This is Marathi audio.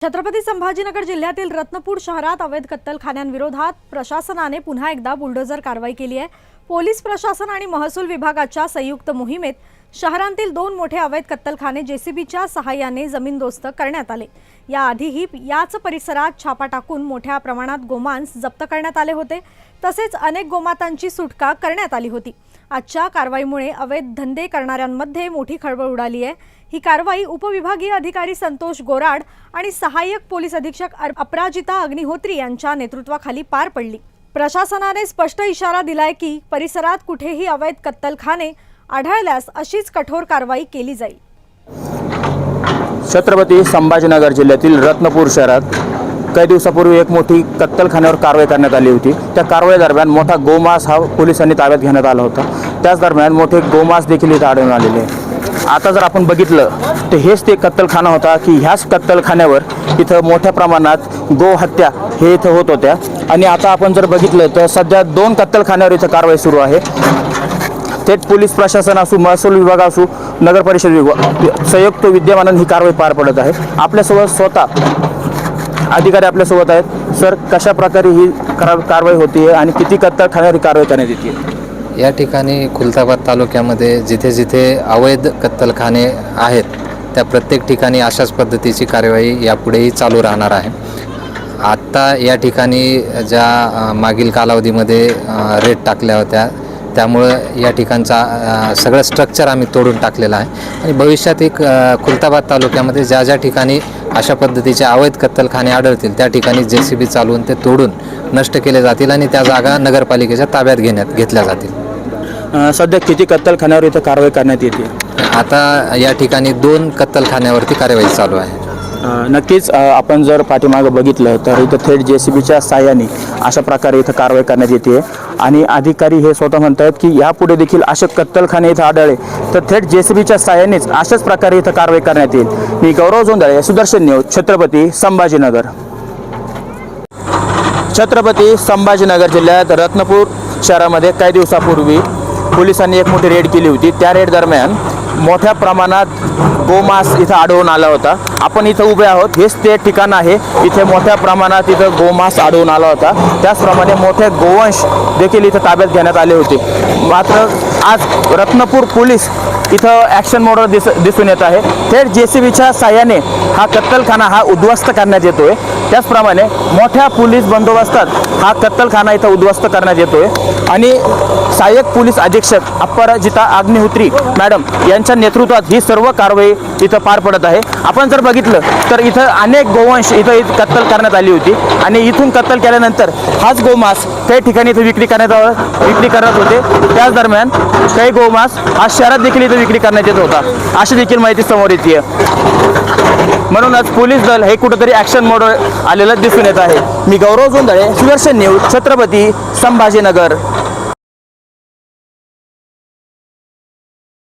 छत्रपती संभाजीनगर जिल्ह्यातील रत्नपूर शहरात अवैध कत्तलखान्यांविरोधात प्रशासनाने पुन्हा एकदा बुलडोजर कारवाई केली आहे। पोलीस प्रशासन आणि महसूल विभागाच्या संयुक्त मोहिमेत शहरातील 2 मोठे अवैध कत्तलखाने जेसीबीच्या सहाय्याने जमीनदोस्त करण्यात आले। याआधीही याच परिसरात छापा टाकून मोठ्या प्रमाणात गोमांस जप्त करण्यात आले होते, तसेच अनेक गोमातांची सुटका करण्यात आली होती। आजच्या कारवाईमुळे अवैध धंदे करणाऱ्यांमध्ये मोठी खळबळ उडाली आहे। ही कारवाई उपविभागीय अधिकारी संतोष गोराड आणि सहाय्यक पोलीस अधीक्षक अपराजिता अग्निहोत्री यांच्या नेतृत्वाखाली पार पडली। प्रशासनाने स्पष्ट इशारा दिलाय की परिसरात कुठेही अवैध कत्तलखाने आढळल्यास अशीच कठोर कारवाई केली जाईल। छत्रपती संभाजीनगर जिल्ह्यातील रत्नपूर शहरात काही दिवसापूर्वी एक मोठी कत्तलखान्यावर कारवाई करण्यात आली होती। त्या कारवाई दरम्यान मोठा गोमांस हा पोलिसांनी ताब्यात घेण्यात आला होता। त्याच दरम्यान मोठे गोमांस देखील इथे आढळून आलेले आहे। आता जर आपण बघितलं तर हेच ते कत्तलखाना होता की ह्याच कत्तलखान्यावर इथं मोठ्या प्रमाणात गोहत्या हे इथं होत होत्या। आणि आता आपण जर बघितलं तर सध्या 2 कत्तलखान्यावर इथं कारवाई सुरू आहे। थेट पोलीस प्रशासन असू, महसूल विभाग असू, नगर परिषद विभाग संयुक्त विद्यमानाने ही कारवाई पार पडत आहे। आपल्यासोबत स्वतः अधिकारी आपल्यासोबत आहेत। सर, कशा प्रकारे ही कारवाई होती आहे आणि किती कत्तलखान्यावर ही कारवाई करण्यात येते? या ठिकाणी खुलताबाद तालुक्यामध्ये जिथे जिथे अवैध कत्तलखाने आहेत त्या प्रत्येक ठिकाणी अशाच पद्धतीची कार्यवाही यापुढेही चालू राहणार आहे। आत्ता या ठिकाणी ज्या मागील कालावधीमध्ये रेड टाकल्या होत्या त्यामुळं या ठिकाणचा सगळं स्ट्रक्चर आम्ही तोडून टाकलेलं आहे आणि भविष्यात एक खुलताबाद तालुक्यामध्ये ज्या ज्या ठिकाणी अशा पद्धतीचे अवैध कत्तलखाने आढळतील त्या ठिकाणी जेसीबी चालवून ते तोडून नष्ट केले जातील आणि त्या जागा नगरपालिकेच्या ताब्यात घेतल्या जातील। सध्या किती कत्तलखान्यावर इथं कारवाई करण्यात येते? आता या ठिकाणी 2 कत्तलखान्यावरती कारवाई चालू आहे। नक्कीच आपण जर पाठीमागं बघितलं तर इथं थेट जेसीबीच्या साहाय्याने अशा प्रकारे इथं कारवाई करण्यात येते आणि अधिकारी हे स्वतः म्हणतात की यापुढे देखील असे कत्तलखाने इथं आढळले तर थेट जेसीबीच्या साहाय्यानेच अशाच प्रकारे इथं कारवाई करण्यात येईल। मी गौरव जोंधळे, सुदर्शन न्यूज, छत्रपती संभाजीनगर। छत्रपती संभाजीनगर जिल्ह्यात रत्नपूर शहरामध्ये काही दिवसापूर्वी पोलिसांनी एक मोठी रेड केली होती। त्या रेड दरम्यान मोठ्या प्रमाणात गोमांस इथं आढळून आला होता। आपण इथं उभे आहोत, हेच ते ठिकाण आहे। इथे मोठ्या प्रमाणात इथं गोमांस आढळून आला होता। त्याचप्रमाणे मोठे गोवंश देखील इथं ताब्यात घेण्यात आले होते। मात्र आज रत्नपूर पोलीस इथं ॲक्शन मोडवर दिसून येत आहे। थेट जेसीबीच्या साहाय्याने हा कत्तलखाना हा उद्ध्वस्त करण्यात येतोय। त्याचप्रमाणे मोठ्या पोलीस बंदोबस्तात हा कत्तलखाना इथं उद्ध्वस्त करण्यात येतोय आणि सहाय्यक पोलीस अधीक्षक अपराजिता अग्निहोत्री मॅडम यांच्या नेतृत्वात ही सर्व कारवाई इथं पार पडत आहे। आपण जर बघितलं तर इथं अनेक गोवंश इथं कत्तल करण्यात आली होती आणि इथून कत्तल केल्यानंतर हाच गोमांस काही ठिकाणी इथं विक्री करत होते। त्याच दरम्यान काही गोमांस हा शहरात देखील इथं विक्री करण्यात येत होता, अशी देखील माहिती समोर येते। म्हणूनच पोलीस दल हे कुठेतरी ॲक्शन मोडवर आलेलं दिसून येत आहे। मी गौरव जोंधळे, सुदर्शन न्यूज, छत्रपती संभाजीनगर।